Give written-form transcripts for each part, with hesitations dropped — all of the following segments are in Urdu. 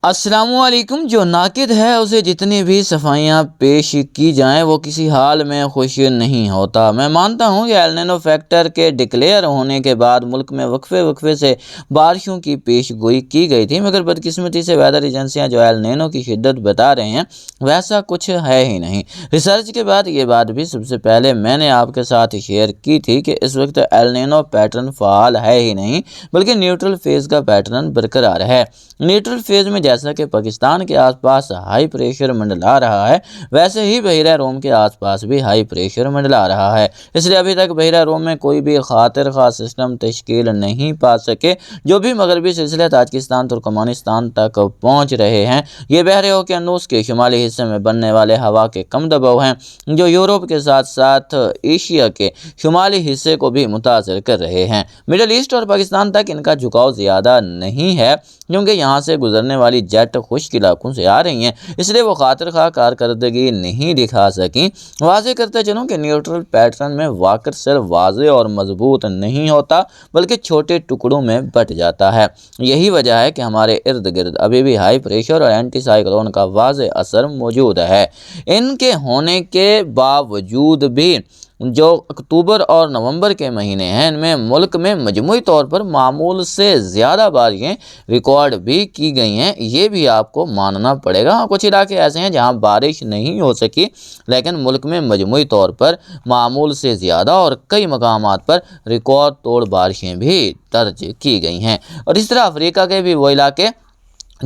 السلام علیکم۔ جو ناقد ہے اسے جتنی بھی صفائیاں پیش کی جائیں وہ کسی حال میں خوش نہیں ہوتا۔ میں مانتا ہوں کہ ایل نینو فیکٹر کے ڈکلیئر ہونے کے بعد ملک میں وقفے سے بارشوں کی پیش گوئی کی گئی تھی، مگر بدقسمتی سے ویدر ایجنسیاں جو ایل نینو کی شدت بتا رہے ہیں ویسا کچھ ہے ہی نہیں۔ ریسرچ کے بعد یہ بات بھی سب سے پہلے میں نے آپ کے ساتھ شیئر کی تھی کہ اس وقت ایل نینو پیٹرن فعال ہے ہی نہیں بلکہ نیوٹرل فیز کا پیٹرن برقرار ہے۔ نیوٹرل فیز میں جیسا کہ پاکستان کے آس پاس ہائی پریشر منڈلا رہا ہے ویسے ہی بحیرہ روم کے آس پاس بھی ہائی پریشر منڈلا رہا ہے، اس لیے ابھی تک بحیرہ روم میں کوئی بھی خاطر خواہ سسٹم تشکیل نہیں پا سکے۔ جو بھی مغربی سلسلے تاجکستان ترکمانستان تک پہنچ رہے ہیں یہ بحر اوقیانوس کے شمالی حصے میں بننے والے ہوا کے کم دباؤ ہیں جو یورپ کے ساتھ ساتھ ایشیا کے شمالی حصے کو بھی متاثر کر رہے ہیں۔ مڈل ایسٹ اور پاکستان تک ان کا جھکاؤ زیادہ نہیں ہے کیونکہ یہاں سے گزرنے والی جیٹ خشک علاقوں سے آ رہی ہیں، اس لیے وہ خاطر خواہ کارکردگی نہیں دکھا سکیں۔ واضح کرتے چلوں کہ نیوٹرل پیٹرن میں واکر سیل واضح اور مضبوط نہیں ہوتا بلکہ چھوٹے ٹکڑوں میں بٹ جاتا ہے۔ یہی وجہ ہے کہ ہمارے ارد گرد ابھی بھی ہائی پریشر اور اینٹی سائیکلون کا واضح اثر موجود ہے۔ ان کے ہونے کے باوجود بھی جو اکتوبر اور نومبر کے مہینے ہیں ان میں ملک میں مجموعی طور پر معمول سے زیادہ بارشیں ریکارڈ بھی کی گئی ہیں، یہ بھی آپ کو ماننا پڑے گا۔ کچھ علاقے ایسے ہیں جہاں بارش نہیں ہو سکی لیکن ملک میں مجموعی طور پر معمول سے زیادہ اور کئی مقامات پر ریکارڈ توڑ بارشیں بھی درج کی گئی ہیں۔ اور اس طرح افریقہ کے بھی وہ علاقے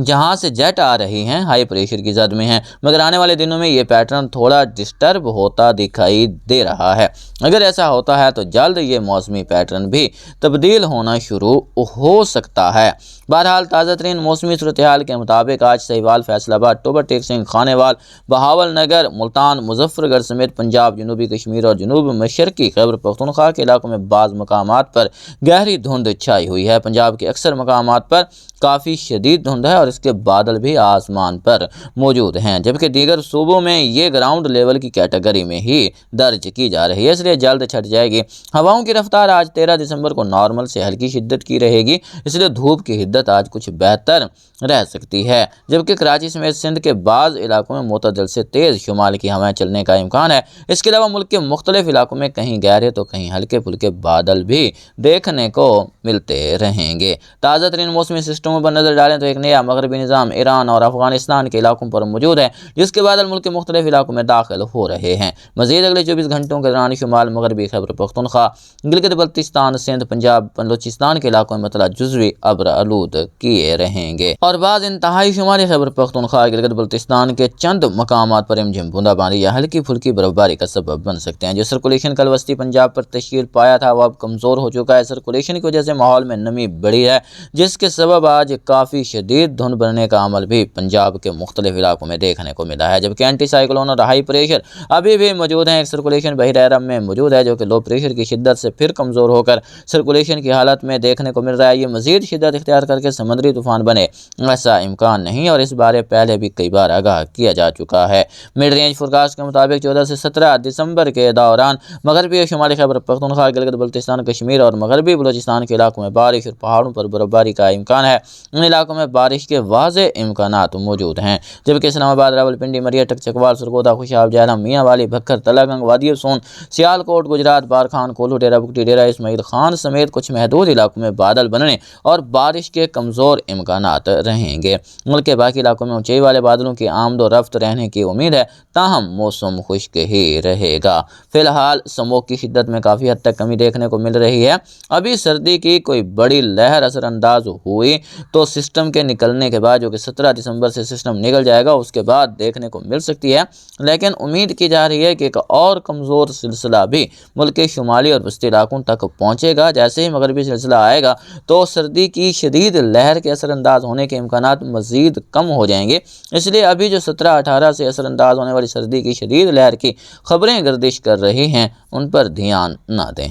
جہاں سے جیٹ آ رہی ہیں ہائی پریشر کی زد میں ہیں، مگر آنے والے دنوں میں یہ پیٹرن تھوڑا ڈسٹرب ہوتا دکھائی دے رہا ہے۔ اگر ایسا ہوتا ہے تو جلد یہ موسمی پیٹرن بھی تبدیل ہونا شروع ہو سکتا ہے۔ بہرحال تازہ ترین موسمی صورتحال کے مطابق آج سہیوال، فیصل آباد، ٹوبر ٹیک سنگھ، خانے وال، بہاول نگر، ملتان، مظفر گڑھ سمیت پنجاب، جنوبی کشمیر اور جنوب مشرقی خیبر پختونخوا کے علاقوں میں بعض مقامات پر گہری دھند چھائی ہوئی ہے۔ پنجاب کے اکثر مقامات پر کافی شدید دھند ہے اور اس کے بادل بھی آسمان پر موجود ہیں، جبکہ دیگر صوبوں میں یہ گراؤنڈ لیول کی کیٹیگری میں ہی درج کی جا رہی ہے، اس لیے جلد چھٹ جائے گی۔ ہواؤں کی رفتار آج 13 دسمبر کو نارمل سے ہلکی شدت کی رہے گی، اس لیے دھوپ کی حدت آج کچھ بہتر رہ سکتی ہے، جبکہ کراچی سمیت سندھ کے بعض علاقوں میں معتدل سے تیز شمال کی ہوائیں چلنے کا امکان ہے۔ اس کے علاوہ ملک کے مختلف علاقوں میں کہیں گہرے تو کہیں ہلکے پھلکے بادل بھی دیکھنے کو ملتے رہیں گے۔ تازہ ترین موسمی سسٹموں پر نظر ڈالیں تو ایک نیا مغربی نظام ایران اور افغانستان کے علاقوں پر موجود ہے جس کے بادل ملک کے مختلف علاقوں میں داخل ہو رہے ہیں۔ مزید اگلے 24 گھنٹوں کے دوران شمال مغربی خیبر پختونخوا، گلگت بلتستان، سندھ، پنجاب، بلوچستان کے علاقوں میں مطلع جزوی ابر آلود کیے رہیں گے اور بعض انتہائی شمالی خیبر پختونخوا، گلگت بلتستان کے چند مقامات پر رمجھم بوندا باندی یا ہلکی پھلکی برفباری کا سبب بن سکتے ہیں۔ جو سرکولیشن کل وسطی پنجاب پر تشکیل پایا تھا وہ اب کمزور ہو چکا ہے۔ سرکولیشن کی وجہ سے ماحول میں نمی بڑھی ہے جس کے سبب آج کافی شدید دھند بننے کا عمل بھی پنجاب کے مختلف علاقوں میں دیکھنے کو ملا ہے، جبکہ اینٹی سائیکلون اور ہائی پریشر ابھی بھی موجود ہیں۔ ایک سرکولیشن بحیرہ عرب میں موجود ہے جو کہ لو پریشر کی شدت سے پھر کمزور ہو کر سرکولیشن کی حالت میں دیکھنے کو مل رہا ہے۔ یہ مزید شدت اختیار کر کے سمندری طوفان بنے ایسا امکان نہیں اور اس بارے پہلے بھی کئی بار آگاہ کیا جا چکا ہے۔ مڈ رینج فورکاسٹ کے مطابق 14 سے 17 دسمبر کے دوران مغربی اور شمالی خیبر پختونخوا، گلگت بلتستان، کشمیر اور مغربی بلوچستان کے علاقوں میں بارش اور پہاڑوں پر برفباری کا امکان ہے۔ ان علاقوں میں بارش کے واضح امکانات موجود ہیں، جبکہ اسلام آباد، راولپنڈی، مریا ٹک، چکوال، سرگودا، خوشاب، جہلم، میاں والی، بھکر، تلہ گنگ، وادی سون، سیالکوٹ، گجرات، بارکھان، کولو، ڈیرہ بگٹی، ڈیرہ اسماعیل خان سمیت کچھ محدود علاقوں میں بادل بننے اور بارش کے کمزور امکانات رہیں گے۔ ملک کے باقی علاقوں میں اونچائی والے بادلوں کی آمد و رفت رہنے کی امید ہے، تاہم موسم خشک ہی رہے گا۔ فی الحال سموگ کی شدت میں کافی حد تک کمی دیکھنے کو مل رہی ہے۔ ابھی سردی کی کوئی بڑی لہر اثر انداز ہوئی تو سسٹم کے نکلنے کے بعد، جو کہ 17 دسمبر سے سسٹم نکل جائے گا، اس کے بعد دیکھنے کو مل سکتی ہے، لیکن امید کی جا رہی ہے کہ ایک اور کمزور سلسلہ بھی ملک کے شمالی اور وسطی علاقوں تک پہنچے گا۔ جیسے ہی مغربی سلسلہ آئے گا تو سردی کی شدید لہر کے اثر انداز ہونے کے امکانات مزید کم ہو جائیں گے، اس لیے ابھی جو 17-18 سے اثر انداز ہونے والی سردی کی شدید لہر کی خبریں گردش کر رہی ہیں ان پر دھیان نہ دیں۔